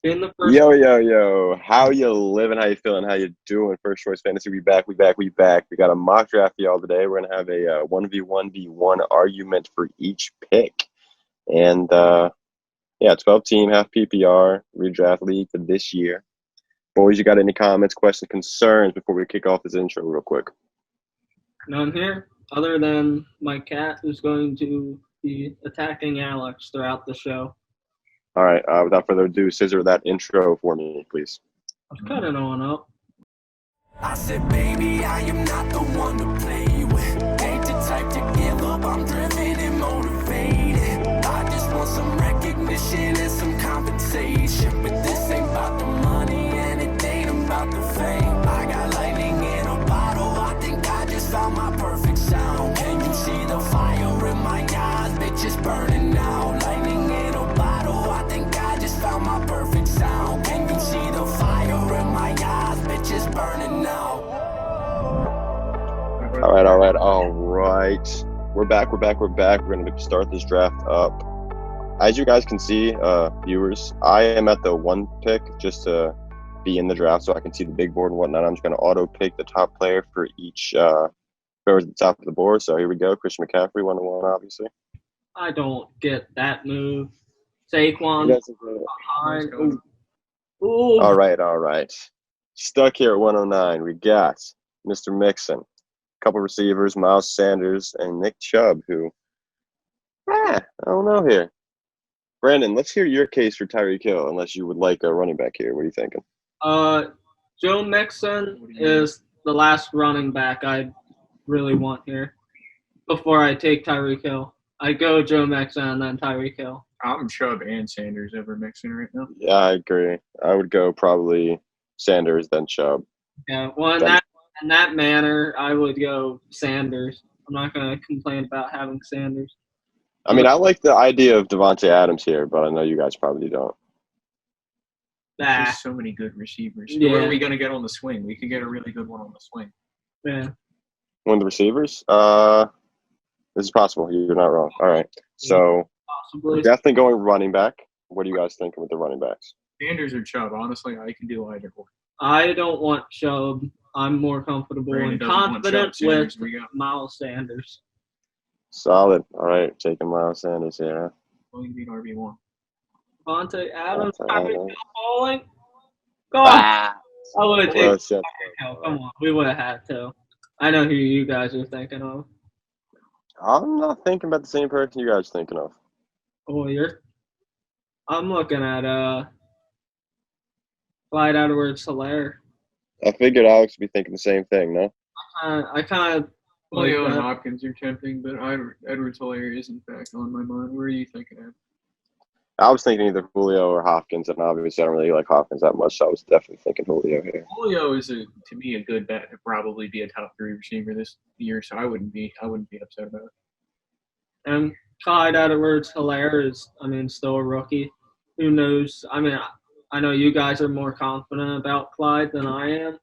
In the first, Yo. How you living? How you feeling? How you doing? First Choice Fantasy, we back. We got a mock draft for y'all today. We're going to have a 1v1v1 argument for each pick. And, 12-team, half PPR, redraft league for this year. Boys, you got any comments, questions, concerns before we kick off this intro real quick? none here, other than my cat who's going to be attacking Alex throughout the show. All right, without further ado, scissor that intro for me, please. I was cutting on up. I said, baby, I am not the one to play with. Ain't the type to give up, I'm driven and motivated. I just want some recognition and some compensation. But this ain't about the money and it ain't about the fame. I got lightning in a bottle, I think I just found my perfect sound. Can you see the fire in my eyes? Bitch, it's burning now. Lightning in a bottle, I think I just found my perfect sound. Can you see the fire in my eyes? Bitch, it's burning now. All right. We're back. We're going to start this draft up. As you guys can see, viewers, I am at the 1 pick just to be in the draft so I can see the big board and whatnot. I'm just going to auto pick the top player for each whoever's at the top of the board. So here we go. Christian McCaffrey, 1-1, obviously. I don't get that move. Saquon. Ooh. All right. Stuck here at 109. We got Mr. Mixon, a couple receivers, Miles Sanders, and Nick Chubb, who, I don't know here. Brandon, let's hear your case for Tyreek Hill, unless you would like a running back here. What are you thinking? Joe Mixon is the last running back I really want here before I take Tyreek Hill. I go Joe Mixon and then Tyreek Hill. I'm Chubb and Sanders over Mixon right now. Yeah, I agree. I would go probably Sanders, then Chubb. Yeah, well, in that manner, I would go Sanders. I'm not going to complain about having Sanders. I mean, I like the idea of Devontae Adams here, but I know you guys probably don't. There's so many good receivers. Yeah. Who are we going to get on the swing? We could get a really good one on the swing. Yeah. One of the receivers? This is possible. You're not wrong. All right. So we're definitely going running back. What are you guys thinking with the running backs? Sanders or Chubb? Honestly, I can do either one. I don't want Chubb. I'm more comfortable and confident with Miles Sanders. Solid. All right. Taking Miles Sanders here. Well, you mean RB1. Devontae Adams, falling. Go on. I would have taken come on. We would have had to. I know who you guys are thinking of. I'm not thinking about the same person you guys are thinking of. Oh, I'm looking at Clyde Edwards-Helaire. I figured Alex would be thinking the same thing, no? I kind of Julio and Hopkins are tempting, but Edwards-Helaire is in fact on my mind. Where are you thinking of? I was thinking either Julio or Hopkins, and obviously I don't really like Hopkins that much, so I was definitely thinking Julio here. Julio is to me a good bet to probably be a top 3 receiver this year, so I wouldn't be upset about it. And Clyde Edwards-Helaire is, still a rookie. Who knows? I know you guys are more confident about Clyde than I am,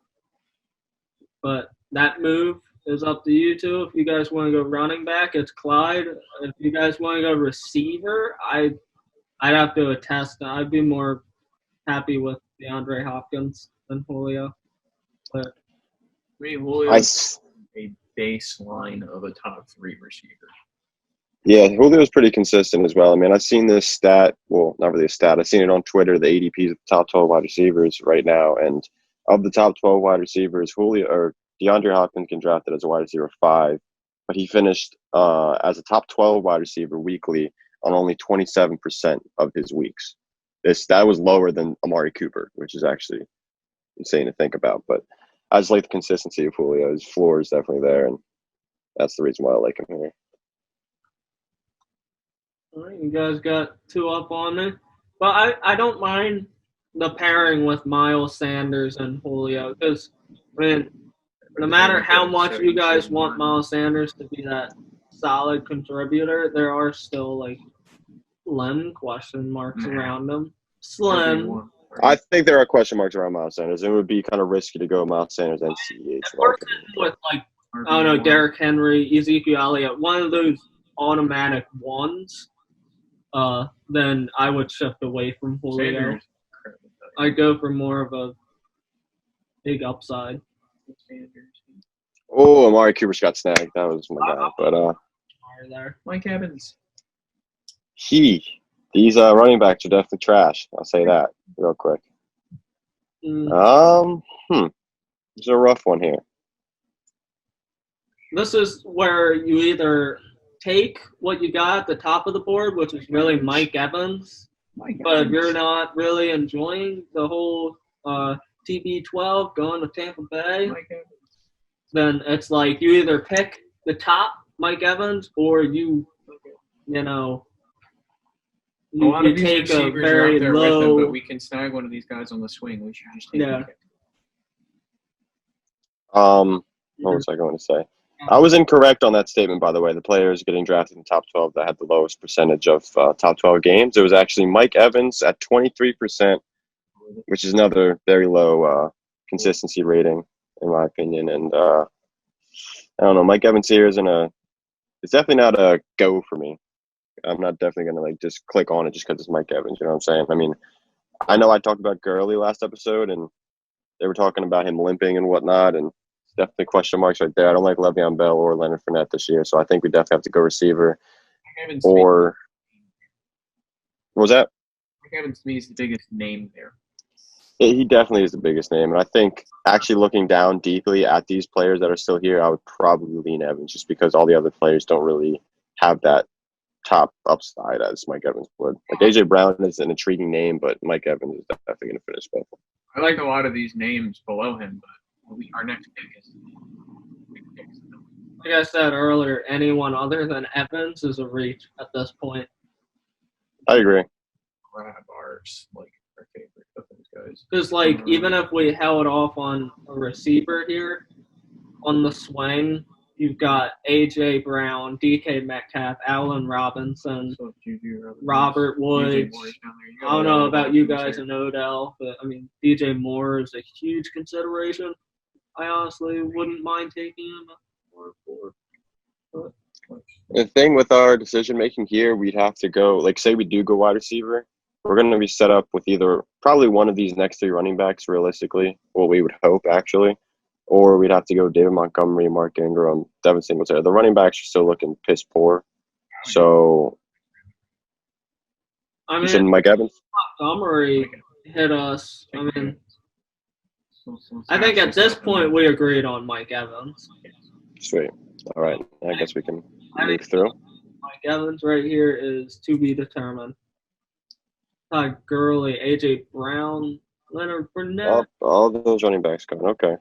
but that move is up to you two. If you guys want to go running back, it's Clyde. If you guys want to go receiver, I'd have to attest. I'd be more happy with DeAndre Hopkins than Julio. But Julio is a baseline of a top 3 receiver. Yeah, Julio's pretty consistent as well. I've seen this stat. Well, not really a stat. I've seen it on Twitter, the ADPs of the top 12 wide receivers right now. And of the top 12 wide receivers, DeAndre Hopkins can draft it as a wide receiver 5. But he finished as a top 12 wide receiver weekly on only 27% of his weeks. That was lower than Amari Cooper, which is actually insane to think about. But I just like the consistency of Julio. His floor is definitely there, and that's the reason why I like him here. All right, you guys got 2 up on me. But I don't mind the pairing with Miles Sanders and Julio because, no matter how much you guys want Miles Sanders to be that solid contributor, there are still, slim question marks around him. Slim. I think there are question marks around Miles Sanders. It would be kind of risky to go Miles Sanders and CEH. With, I don't know, Derrick Henry, Ezekiel Elliott, one of those automatic ones, then I would shift away from Julio. I'd go for more of a big upside. Oh, Amari Cooper got snagged. That was my guy. But There. Mike Evans. these running backs are definitely trash. I'll say that real quick. Mm. It's a rough one here. This is where you either take what you got at the top of the board, which is really Mike Evans, but if you're not really enjoying the whole TB12 going to Tampa Bay, then it's like you either pick the top Mike Evans or you know, a lot of these take a receivers are very up there low. with them, but we can snag one of these guys on the swing. We should just take Yeah. it. What was I going to say? I was incorrect on that statement, by the way. The players getting drafted in the top 12 that had the lowest percentage of top 12 games. It was actually Mike Evans at 23%, which is another very low consistency rating, in my opinion. And I don't know, Mike Evans here it's definitely not a go for me. I'm not definitely going to just click on it just because it's Mike Evans. You know what I'm saying? I mean, I know I talked about Gurley last episode, and they were talking about him limping and whatnot, and definitely question marks right there. I don't like Le'Veon Bell or Leonard Fournette this year, so I think we definitely have to go receiver. Or what was that? Mike Evans to me is the biggest name there. Yeah, he definitely is the biggest name, and I think actually looking down deeply at these players that are still here, I would probably lean Evans just because all the other players don't really have that top upside as Mike Evans would. Like AJ Brown is an intriguing name, but Mike Evans is definitely going to finish both. I like a lot of these names below him, but our next pick is. Like I said earlier, anyone other than Evans is a reach at this point. I agree. Grab ours, like our favorite of those guys. Because, even if we held off on a receiver here, on the swing, you've got A.J. Brown, D.K. Metcalf, Allen Robinson, Robert Woods. I don't know about you guys and Odell, but, D.J. Moore is a huge consideration. I honestly wouldn't mind taking him for. The thing with our decision making here, we'd have to go, say we do go wide receiver, we're going to be set up with either probably one of these next three running backs, realistically, what we would hope, actually, or we'd have to go David Montgomery, Mark Ingram, Devin Singletary. The running backs are still looking piss poor. So, you said Mike Evans? Montgomery hit us. I think at this point we agreed on Mike Evans. Sweet. All right. I guess we can move through. Mike Evans right here is to be determined. Todd Gurley, A.J. Brown, Leonard Fournette. All those running backs gone. Okay.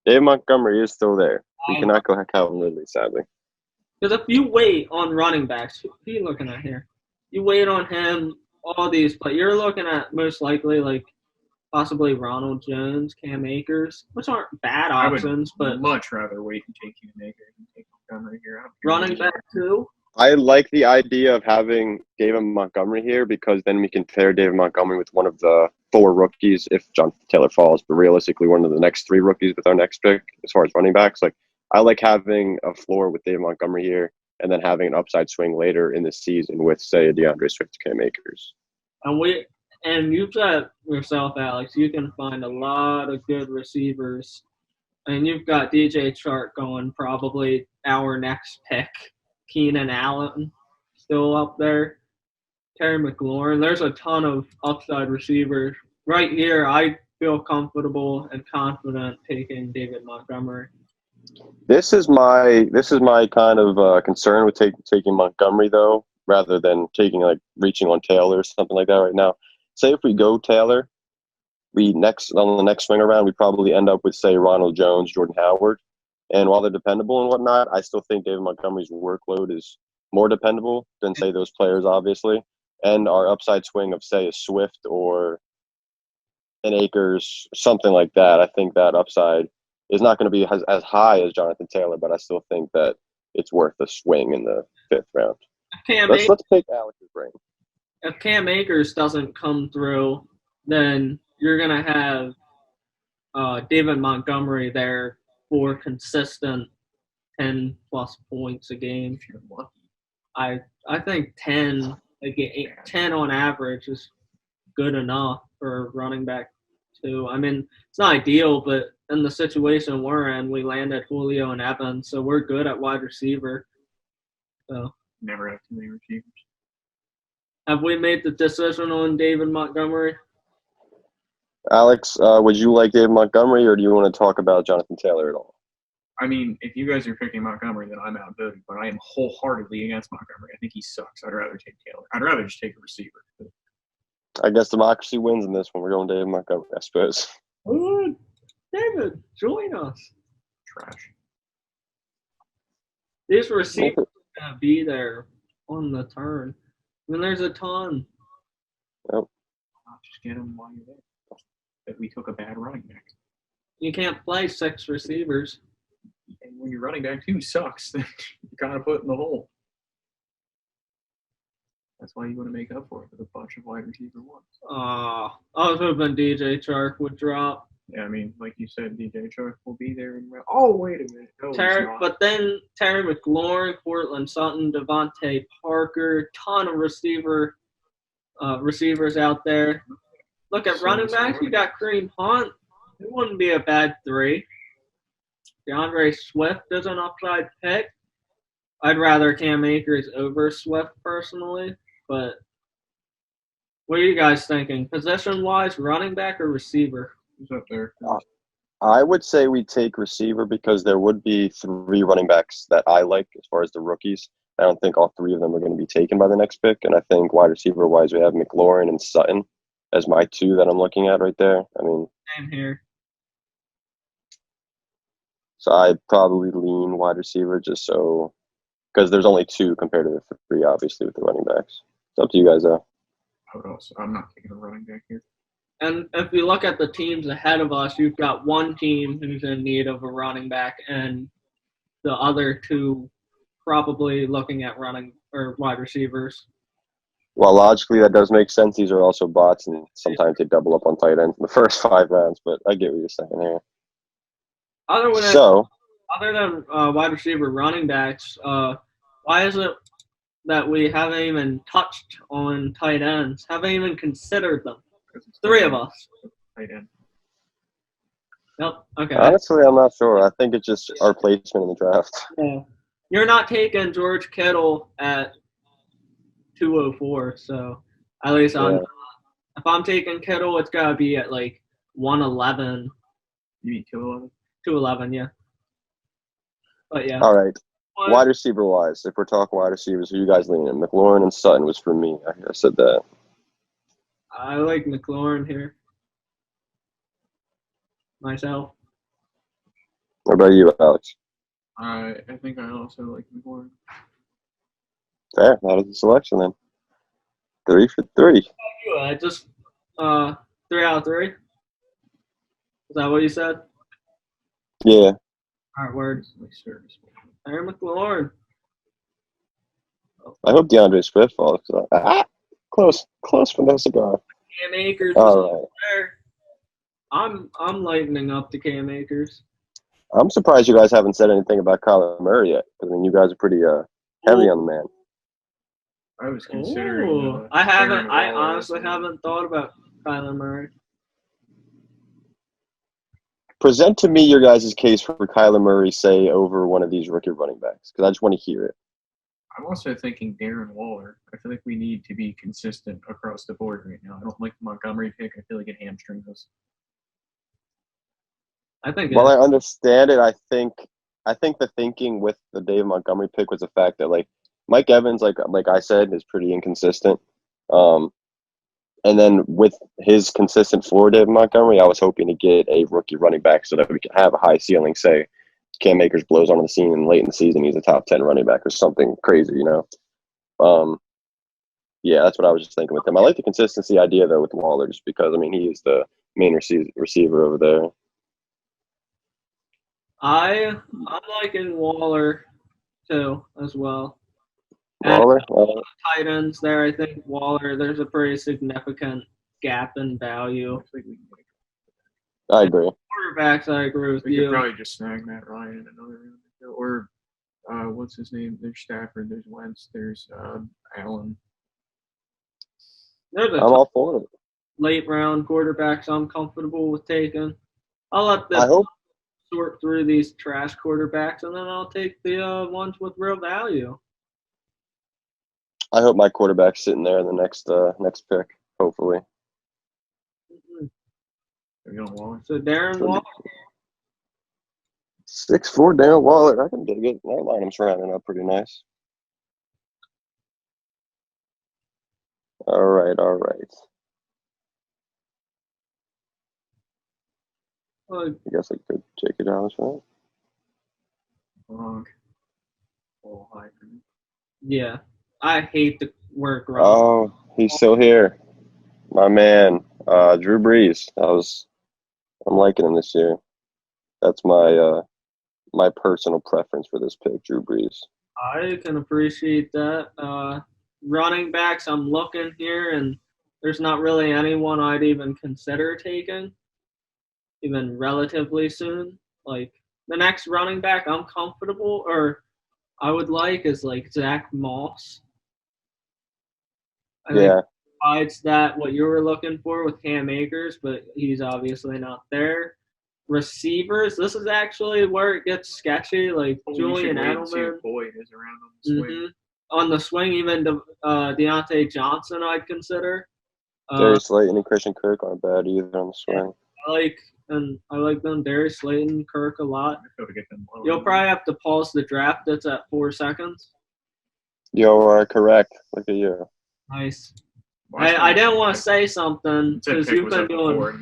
Dave Montgomery is still there. We cannot go Calvin Ridley, sadly. Because if you wait on running backs, who are you looking at here? You wait on him, all these, but you're looking at most likely possibly Ronald Jones, Cam Akers, which aren't bad options, but much rather wait and take Cam Akers and take Montgomery here. Running back too. I like the idea of having David Montgomery here because then we can pair David Montgomery with one of the 4 rookies if Jonathan Taylor falls, but realistically one of the next 3 rookies with our next pick as far as running backs. I like having a floor with David Montgomery here and then having an upside swing later in the season with, say, a DeAndre Swift, Cam Akers. And you've said yourself, Alex, you can find a lot of good receivers. And you've got DJ Chark going probably our next pick. Keenan Allen still up there. Terry McLaurin. There's a ton of upside receivers. Right here, I feel comfortable and confident taking David Montgomery. This is my kind of concern with taking Montgomery, though, rather than reaching on Taylor or something like that right now. Say if we go Taylor, on the next swing around, we probably end up with, say, Ronald Jones, Jordan Howard. And while they're dependable and whatnot, I still think David Montgomery's workload is more dependable than, say, those players, obviously. And our upside swing of, say, a Swift or an Akers, something like that, I think that upside is not going to be as high as Jonathan Taylor, but I still think that it's worth a swing in the 5th round. Let's take Alex's brain. If Cam Akers doesn't come through, then you're going to have David Montgomery there for consistent 10-plus points a game. If you're lucky. I think 10 on average is good enough. for running back too. I mean, it's not ideal, but in the situation we're in, we landed Julio and Evans, so we're good at wide receiver. So Never have too many receivers. have we made the decision on David Montgomery? Alex, would you like David Montgomery, or do you want to talk about Jonathan Taylor at all? I mean, if you guys are picking Montgomery, then I'm outvoted, but I am wholeheartedly against Montgomery. I think he sucks. I'd rather take Taylor. I'd rather just take a receiver. I guess democracy wins in this one. We're going David Montgomery, I suppose. Oh, David, join us. Trash. These receivers are going to be there on the turn. I mean, there's a ton. Yep. Just get him while you're there. But we took a bad running back. You can't play 6 receivers. And when your running back too sucks, then you gotta put in the hole. That's why you want to make up for it with a bunch of wide receiver ones. I was hoping DJ Chark would drop. Yeah, I mean, like you said, DJ Chark will be there. Oh, wait a minute. No, But then Terry McLaurin, Cortland Sutton, Devontae Parker, ton of receivers out there. Look at running backs. You got Kareem Hunt. It wouldn't be a bad 3. DeAndre Swift is an upside pick. I'd rather Cam Akers over Swift personally, but what are you guys thinking? Position-wise, running back or receiver? Who's up there? I would say we take receiver because there would be 3 running backs that I like as far as the rookies. I don't think all 3 of them are going to be taken by the next pick, and I think wide receiver-wise we have McLaurin and Sutton as my 2 that I'm looking at right there. I mean, Same here. So I'd probably lean wide receiver just so – because there's only 2 compared to the 3, obviously, with the running backs. It's up to you guys, though. I'm not taking a running back here. And if you look at the teams ahead of us, you've got one team who's in need of a running back and the other 2 probably looking at running or wide receivers. Well, logically, that does make sense. These are also bots, and sometimes they double up on tight ends in the first 5 rounds, but I get what you're saying here. Other than wide receiver running backs, why is it that we haven't even touched on tight ends? Haven't even considered them? 3 of us. Tight end. Yep. Okay. Honestly, I'm not sure. I think it's just our placement in the draft. Yeah. You're not taking George Kittle at 204, so at least if I'm taking Kittle, it's gotta be at like 111. You mean 211? 211, yeah. But yeah. All right. Wide receiver wise, if we're talking wide receivers, who you guys leaning? McLaurin and Sutton was for me. I said that. I like McLaurin here. Myself. What about you, Alex? I think I also like McLaurin. Fair. That was the selection then. 3 for 3. Just 3 out of 3. Is that what you said? Yeah. All right, word. Aaron McLaurin. I hope DeAndre Swift falls. Close for no cigar. Cam Akers. All right. There. I'm lightening up to Cam Akers. I'm surprised you guys haven't said anything about Kyler Murray yet. I mean, you guys are pretty heavy on the man. I was considering. I honestly haven't thought about Kyler Murray. Present to me your guys' case for Kyler Murray, say, over one of these rookie running backs, because I just want to hear it. I'm also thinking Darren Waller. I feel like we need to be consistent across the board right now. I don't like the Montgomery pick. I feel like it hamstrings us. Well, I understand it. I think the thinking with the Dave Montgomery pick was the fact that like Mike Evans, like I said, is pretty inconsistent. And then with his consistent floor, David Montgomery, I was hoping to get a rookie running back so that we could have a high ceiling. Say, Cam Akers blows onto the scene and late in the season, he's a top 10 running back or something crazy, you know. Yeah, that's what I was just thinking with him. I like the consistency idea though with Waller, just because I mean he is the main receiver over there. I'm liking Waller too as well. Waller, tight ends there. I think Waller. There's a pretty significant gap in value. I agree. Quarterbacks, I agree with we you. Could probably just snag Matt Ryan in another round, or what's his name? There's Stafford. There's Wentz. There's Allen. I'm all for it. late round quarterbacks I'm comfortable with taking. I'll let I the hope sort through these trash quarterbacks, and then I'll take the ones with real value. my quarterback's sitting there in the next pick. Hopefully. Are you on Waller? So Darren Waller. 6'4" Darren Waller. I can dig it. That lineup's rounding up pretty nice. All right. I guess I could take it down, right? Gronk. Oh, high for me. Yeah, I hate the word Gronk. Oh, he's still here. My man, Drew Brees. I'm liking him this year. That's my personal preference for this pick, Drew Brees. I can appreciate that. Running backs, I'm looking here, and there's not really anyone I'd even consider taking, even relatively soon. Like, the next running back I'm comfortable or I would like is, like, Zach Moss. I think provides that what you were looking for with Cam Akers, but he's obviously not there. Receivers, this is actually where it gets sketchy. Like Julian Edelman. Boyd is around on the swing. On the swing, even Deontay Johnson, I'd consider. Darius Slayton and Christian Kirk aren't bad either on the swing. I like them. Darius Slayton, Kirk a lot. You'll probably have to pause the draft. That's at 4 seconds. You are correct. Look at you. Nice. I didn't want to say something because you've been doing.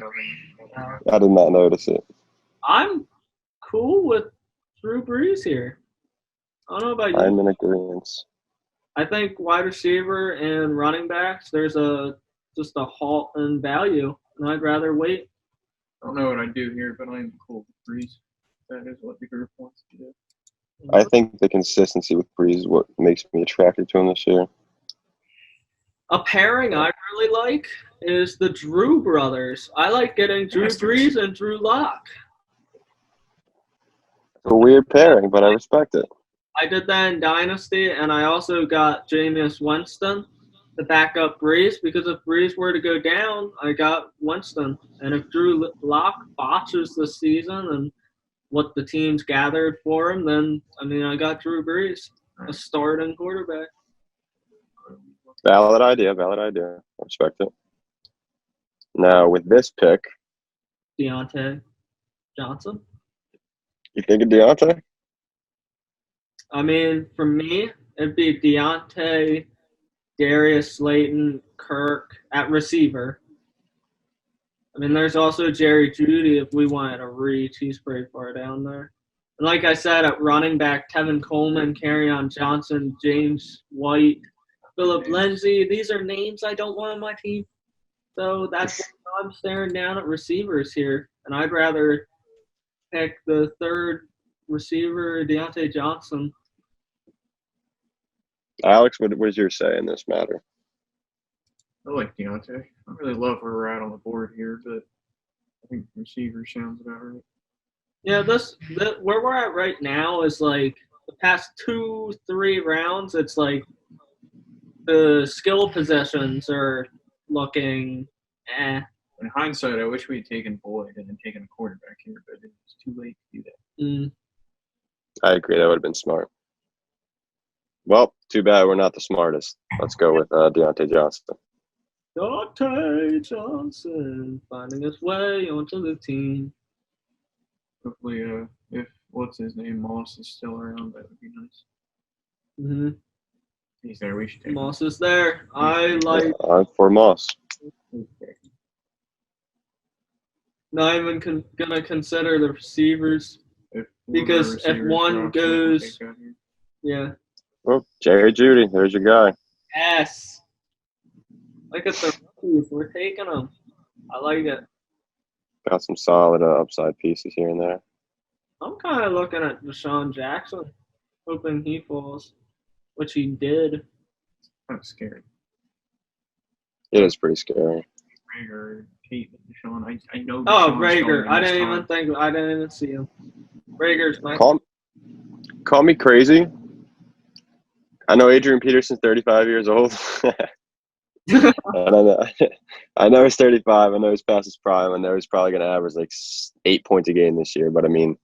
I did not notice it. I'm cool with Drew Brees here. I don't know about you. I'm in agreement. I think wide receiver and running backs, there's just a halt in value, and I'd rather wait. I don't know what I'd do here, but I'm cool with Brees. That is what the group wants to do. I think the consistency with Brees is what makes me attracted to him this year. A pairing I really like is the Drew brothers. I like getting Drew Brees and Drew Lock. It's a weird pairing, but I respect it. I did that in Dynasty, and I also got Jameis Winston to back up Brees, because if Brees were to go down, I got Winston. And if Drew Lock botches the season and what the team's gathered for him, then, I got Drew Brees, a starting quarterback. Valid idea. I respect it. Now, with this pick. Deontay Johnson. You think of Deontay? For me, it'd be Deontay, Darius Slayton, Kirk at receiver. There's also Jerry Jeudy if we wanted to reach. He's pretty far down there. And like I said, at running back, Tevin Coleman, Kerryon Johnson, James White, Philip Lindsay. These are names I don't want on my team. So that's why I'm staring down at receivers here. And I'd rather pick the third receiver, Deontay Johnson. Alex, what was your say in this matter? I like Deontay. I really love where we're at on the board here, but I think receiver sounds about right. Yeah, where we're at right now is like the past 2-3 rounds. It's like the skill positions are looking eh. In hindsight, I wish we had taken Boyd and then taken a quarterback here, but it's too late to do that. I agree. That would have been smart. Well, too bad we're not the smartest. Let's go with Deontay Johnson. Deontay Johnson finding his way onto the team. Hopefully, if Moss is still around, that would be nice. Mm-hmm. He's there. We should take Moss is there. I like for Moss. Not even gonna consider the receivers because if one goes, yeah. Well, Jerry Jeudy, there's your guy. Yes. Look at the rookies. We're taking them. I like it. Got some solid upside pieces here and there. I'm kind of looking at Deshaun Jackson, hoping he falls, which he did. It's kind of scary. It is pretty scary. Rager, Kate, Deshaun. I know. Oh, Rager. I didn't even see him. Rager's nice. Call me crazy. I know Adrian Peterson's 35 years old. And I know he's 35. I know he's past his prime. I know he's probably going to average like 8 points a game this year. But I mean,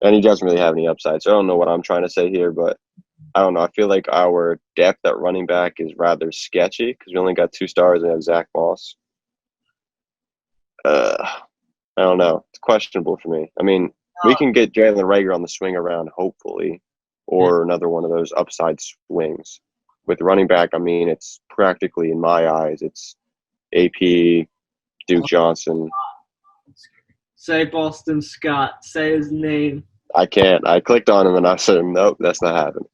and he doesn't really have any upside. So I don't know what I'm trying to say here, but I don't know. I feel like our depth at running back is rather sketchy because we only got 2 stars and have Zach Moss. I don't know. It's questionable for me. I mean, we can get Jalen Reagor on the swing around, hopefully, or another one of those upside swings. With running back, I mean, it's practically, in my eyes, it's AP, Duke Johnson. Say Boston Scott. Say his name. I can't. I clicked on him and I said, nope, that's not happening.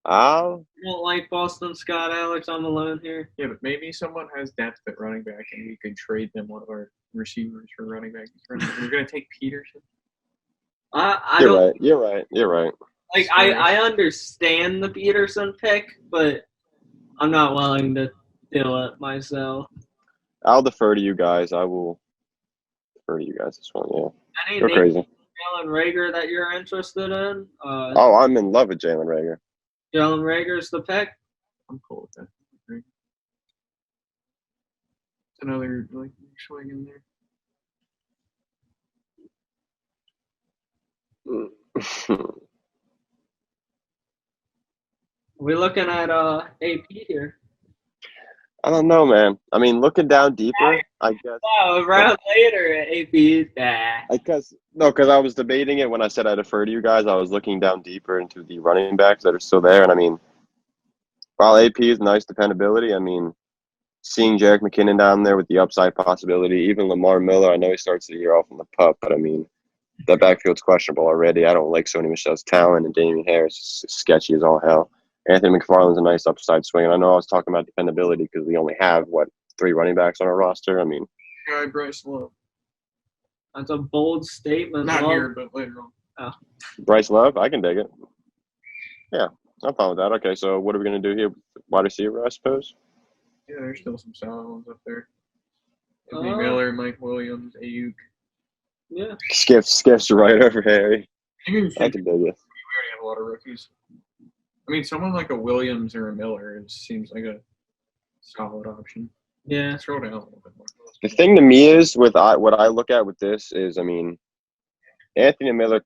You don't like Boston Scott, Alex? I'm alone here. Yeah, but maybe someone has depth at running back, and we could trade them one of our receivers for running back. We're gonna take Peterson. You're right. Like I understand the Peterson pick, but I'm not willing to do it myself. I'll defer to you guys. I will defer to you guys this one. Yeah, Any go crazy. Jalen Reagor that you're interested in? I'm in love with Jalen Reagor. Jalen Rager's the pick. I'm cool with that. It's another like swing in there. We're looking at AP here. I don't know, man. I mean, looking down deeper, I guess. Oh, around later at AP. Because I was debating it when I said I defer to you guys. I was looking down deeper into the running backs that are still there, and I mean, while AP is nice dependability, I mean, seeing Jerick McKinnon down there with the upside possibility, even Lamar Miller, I know he starts the year off on the pup, but I mean, that backfield's questionable already. I don't like Sony Michel's talent, and Damian Harris is sketchy as all hell. Anthony McFarland's a nice upside swing, and I know I was talking about dependability because we only have, 3 running backs on our roster? I mean, Bryce Love. That's a bold statement. Not here, but later on. Oh. Bryce Love, I can dig it. Yeah, I'm fine with that. Okay, so what are we going to do here? Wide receiver, I suppose? Yeah, there's still some solid ones up there. Anthony Miller, Mike Williams, Ayuk. Yeah. Skips right over Harry. I can dig it. We already have a lot of rookies. I mean, someone like a Williams or a Miller seems like a solid option. Yeah. Scroll down a little bit more. The thing to me is what I look at with this is, I mean, Anthony Miller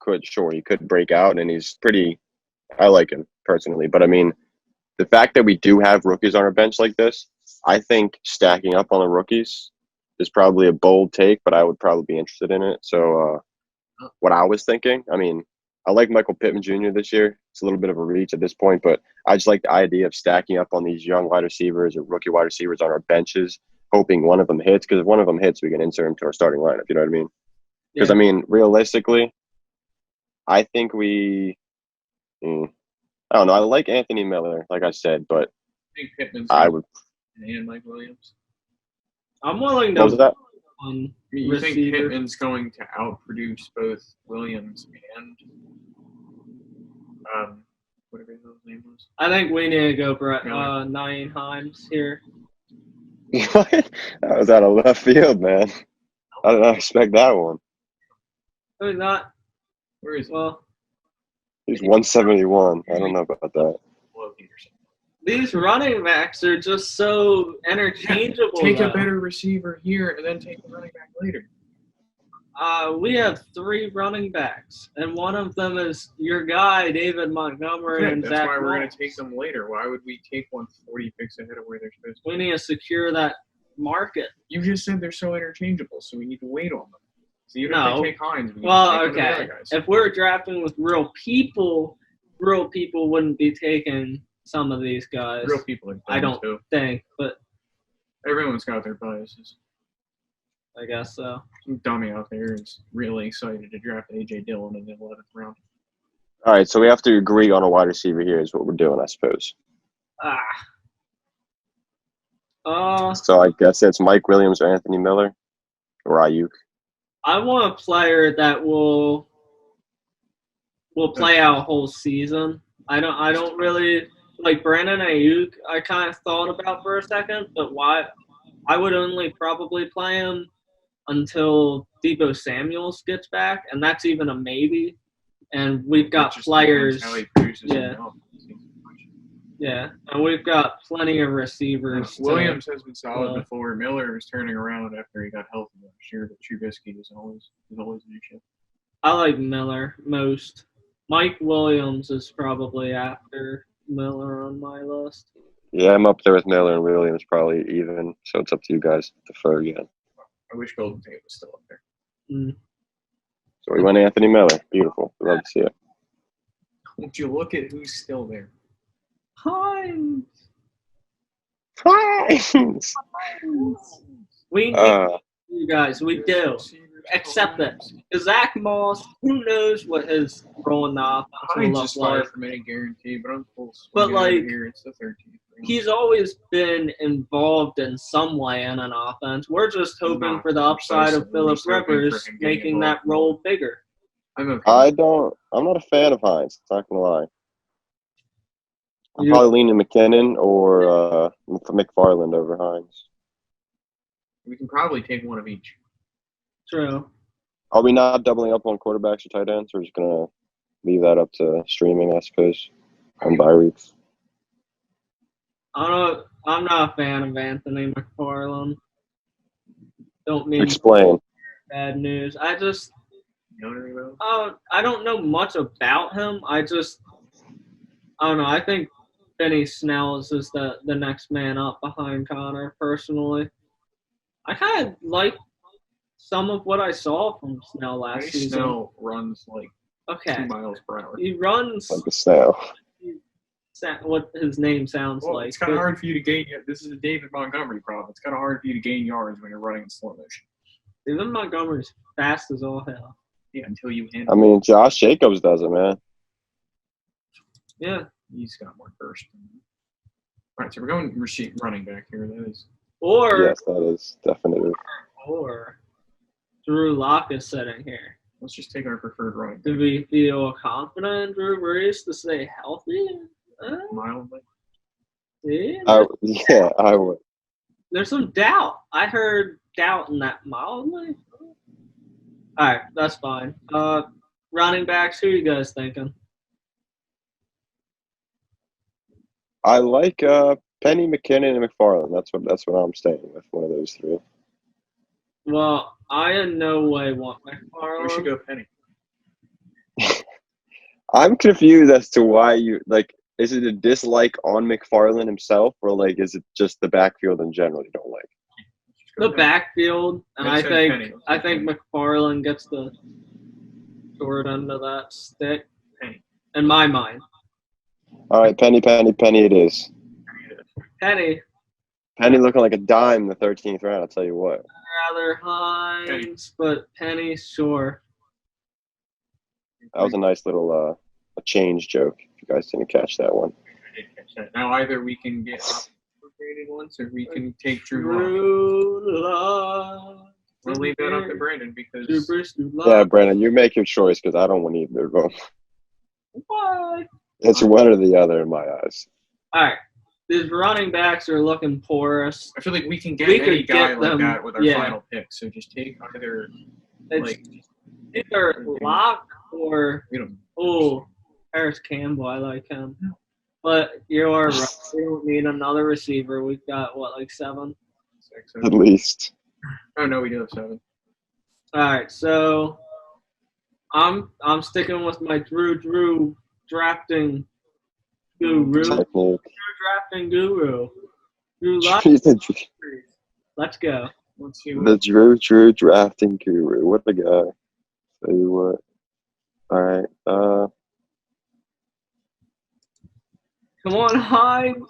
he could break out, and he's pretty. I like him personally, but I mean, the fact that we do have rookies on our bench like this, I think stacking up on the rookies is probably a bold take, but I would probably be interested in it. So, what I was thinking, I mean, I like Michael Pittman Jr. this year. It's a little bit of a reach at this point, but I just like the idea of stacking up on these young wide receivers or rookie wide receivers on our benches, hoping one of them hits. Because if one of them hits, we can insert him to our starting lineup. You know what I mean? Because, I mean, realistically, I think I don't know. I like Anthony Miller, like I said, but I think Pittman's and Mike Williams. I'm willing to. What was that? You think Pittman's going to outproduce both Williams and whatever his name was? I think we need to go Brett Nine Himes here. What? That was out of left field, man. I did not expect that one. Who's not? Where is he? Well, he's 171. I don't know about that. These running backs are just so interchangeable. Take a better receiver here and then take a running back later. We have 3 running backs, and one of them is your guy, David Montgomery, and that's Zach why we're going Moss. to take them later. Why would we take one 40 picks ahead of where they're supposed to be? We need to secure that market. You just said they're so interchangeable, so we need to wait on them. So you No. don't take Hines. Okay. If we're drafting with real people wouldn't be taking some of these guys. Real people are dumb I don't too. think, but Everyone's got their biases. I guess so. Some dummy out there is really excited to draft A.J. Dillon in the 11th round. All right, so we have to agree on a wide receiver here is what we're doing, I suppose. So I guess it's Mike Williams or Anthony Miller or Ayuk. I want a player that will play out a whole season. I don't really like Brandon Ayuk. I kind of thought about for a second, but why? I would only probably play him until Deebo Samuels gets back, and that's even a maybe. And we've got players. How he produces Yeah, and we've got plenty of receivers. Williams has been solid uh, before. Miller is turning around after he got healthy last year, but Trubisky is always an issue. I like Miller most. Mike Williams is probably after Miller on my list. Yeah, I'm up there with Miller and Williams, probably even. So it's up to you guys to defer again. I wish Golden Tate was still up there. Mm. So we went Anthony Miller. Beautiful. Love to see it. Won't you look at who's still there? Hines. Hines! We need you guys. We do. Accept that. Zach Moss, who knows what his role in the offense will Hines look is far like. from any guarantee, but I'm full swing But, like, here. It's the 13th. He's always been involved in some way in an offense. We're just hoping for the upside of Phillip Rivers making that role bigger. I'm okay. I'm not a fan of Hines. Not gonna lie. I'm probably leaning McKinnon or McFarland over Hines. We can probably take one of each. True. Are we not doubling up on quarterbacks or tight ends? We're just gonna leave that up to streaming, I suppose, on bye weeks. I'm not a fan of Anthony McFarland. Don't mean Explain. bad news. I just You know what I mean about? I don't know much about him. I don't know. I think Benny Snell's is the next man up behind Connor, personally. I kind of like some of what I saw from Snell last season. Snell runs like 2 miles per hour. He runs Like a snail. what his name sounds like. It's kind of hard for you to gain. This is a David Montgomery problem. It's kind of hard for you to gain yards when you're running in slow motion. David Montgomery's fast as all hell. Yeah, until you hit. I mean, Josh Jacobs does it, man. Yeah. He's got more burst. All right, so we're going running back here. That is. Yes, that is definitive. Or Drew Lock is sitting here. Let's just take our preferred running back. Do we feel confident in Drew Brees to stay healthy? Mildly. I would. There's some doubt. I heard doubt in that mildly. All right, that's fine. Running backs, who are you guys thinking? I like Penny, McKinnon, and McFarland. That's what I'm staying with. One of those three. Well, I in no way want McFarland. We should go Penny. I'm confused as to why you like. Is it a dislike on McFarland himself, or like is it just the backfield in general you don't like? The backfield, and I think McFarland gets the short end of that stick. Penny. In my mind. All right, Penny it is. Penny looking like a dime in the 13th round, I'll tell you what. Rather Hines, but Penny, sure. That was a nice little a change joke, if you guys didn't catch that one. I did catch that. Now either we can get upgraded ones or we can take Drew Lock. We'll leave that up to Brandon because yeah, Brandon, you make your choice because I don't want either of them. Why? It's one or the other in my eyes. All right. These running backs are looking porous. I feel like we can get any guy like that with our final pick. So just take either Lock or Harris Campbell. I like him. But you are right. We don't need another receiver. We've got like 7? 6. At least. Oh no, we do have 7. All right, so I'm sticking with my Drew drafting guru. Drew drafting guru. Drew Lock. Let's go. Let's see the Drew drafting guru. What a guy. Tell you what. All right. Come on, Hines.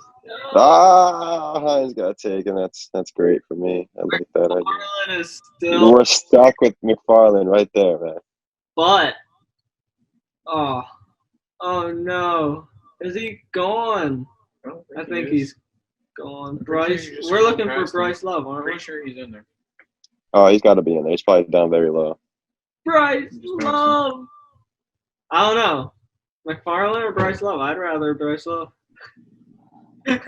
Hines got taken. That's great for me. I like that idea. McFarland is still. We're stuck with McFarland right there, man. But, oh no, is he gone? I think he's gone. Bryce, we're looking for Bryce Love, aren't we? Pretty sure he's in there. Oh, he's got to be in there. He's probably down very low. Bryce Love. I don't know. McFarland or Bryce Love? I'd rather Bryce Love.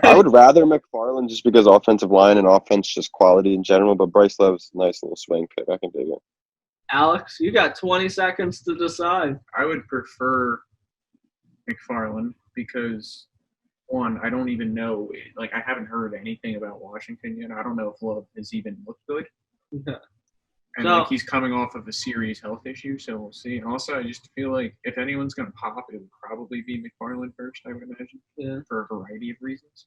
I would rather McFarland just because offensive line and offense just quality in general, but Bryce Love's a nice little swing pick. I can dig it. Alex, you got 20 seconds to decide. I would prefer McFarland because one, I don't even know. Like, I haven't heard anything about Washington yet. I don't know if Love has even looked good. Yeah. And like he's coming off of a serious health issue, so we'll see. And also, I just feel like if anyone's going to pop, it would probably be McFarland first, I would imagine. Yeah. For a variety of reasons.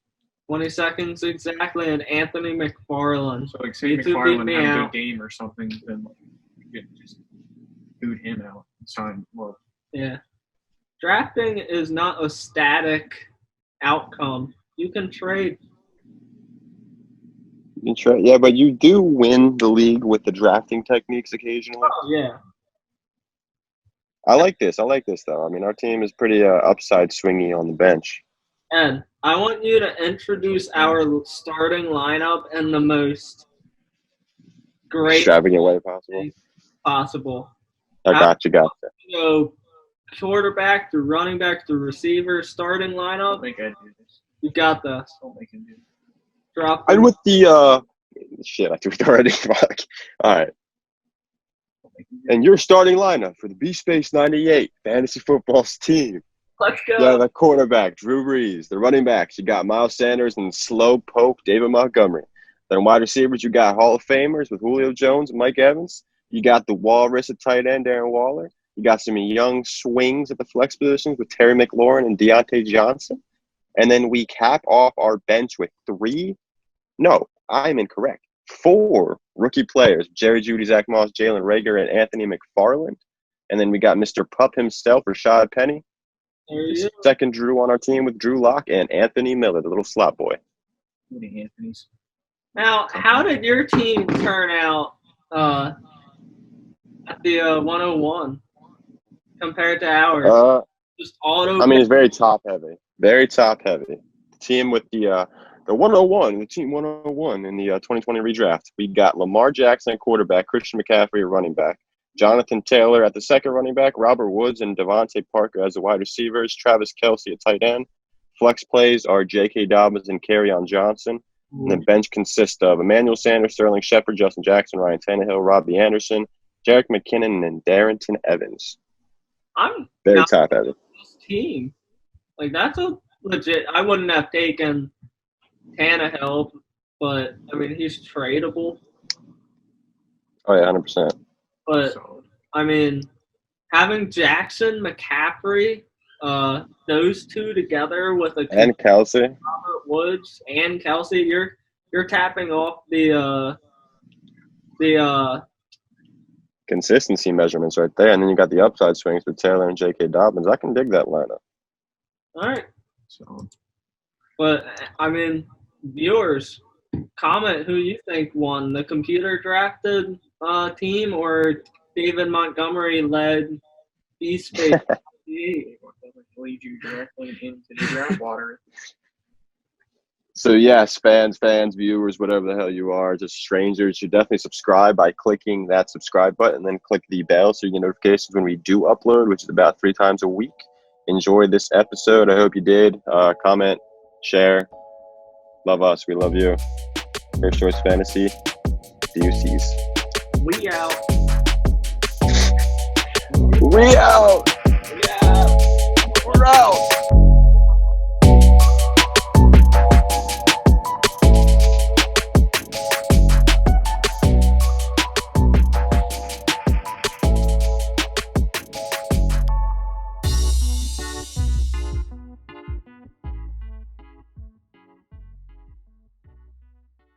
20 seconds exactly, and Anthony McFarland. So, like, say McFarland had a good game or something, then like, you could just boot him out and sign Love. Yeah. Drafting is not a static outcome. You can trade. You can trade, yeah, but you do win the league with the drafting techniques occasionally. Oh, yeah. I like this, though. I mean, our team is pretty upside swingy on the bench. Ed, I want you to introduce our starting lineup in the most great Extravagant way possible. I got you. So, quarterback to running back to receiver starting lineup. Don't make Ed do this. You got this. Don't make him do this. Drop. And with the shit, I threw it already. Fuck. All right. And your starting lineup for the B-Space 98 Fantasy Football's team. Let's go. Yeah, the quarterback, Drew Brees. The running backs, you got Miles Sanders and slow poke David Montgomery. Then wide receivers, you got Hall of Famers with Julio Jones and Mike Evans. You got the Walrus at tight end, Darren Waller. You got some young swings at the flex positions with Terry McLaurin and Deontay Johnson. And then we cap off our bench with 4 rookie players, Jerry Jeudy, Zach Moss, Jalen Reagor, and Anthony McFarland. And then we got Mr. Pup himself, Rashad Penny. Second Drew on our team with Drew Lock and Anthony Miller, the little slot boy. Many Anthony's. Now, how did your team turn out at the 101 compared to ours? Just auto. I mean, it's very top heavy. Very top heavy. The team with the 101, the team 101 in the 2020 redraft. We got Lamar Jackson at quarterback, Christian McCaffrey at running back, Jonathan Taylor at the second running back, Robert Woods and Devontae Parker as the wide receivers, Travis Kelce at tight end. Flex plays are J.K. Dobbins and Kerryon Johnson. And the bench consists of Emmanuel Sanders, Sterling Shepard, Justin Jackson, Ryan Tannehill, Robbie Anderson, Jerick McKinnon, and Darrington Evans. I'm very top heavy. This team, like, that's a legit. I wouldn't have taken Tannehill, but I mean he's tradable. Oh yeah, 100%. But I mean, having Jackson, McCaffrey, those two together with and Kelce, Robert Woods and Kelce, you're tapping off the consistency measurements right there, and then you got the upside swings with Taylor and J.K. Dobbins. I can dig that lineup. All right. So, but I mean, viewers, comment who you think won, the computer drafted team or David Montgomery led B-Space. Lead you directly into the draft water. So yes, fans, viewers, whatever the hell you are, just strangers, you definitely subscribe by clicking that subscribe button, then click the bell so you get notifications when we do upload, which is about 3 times a week. Enjoy this episode. I hope you did. Comment, share. Love us. We love you. First Choice Fantasy. DUCs. We out. We out. We out. We're out.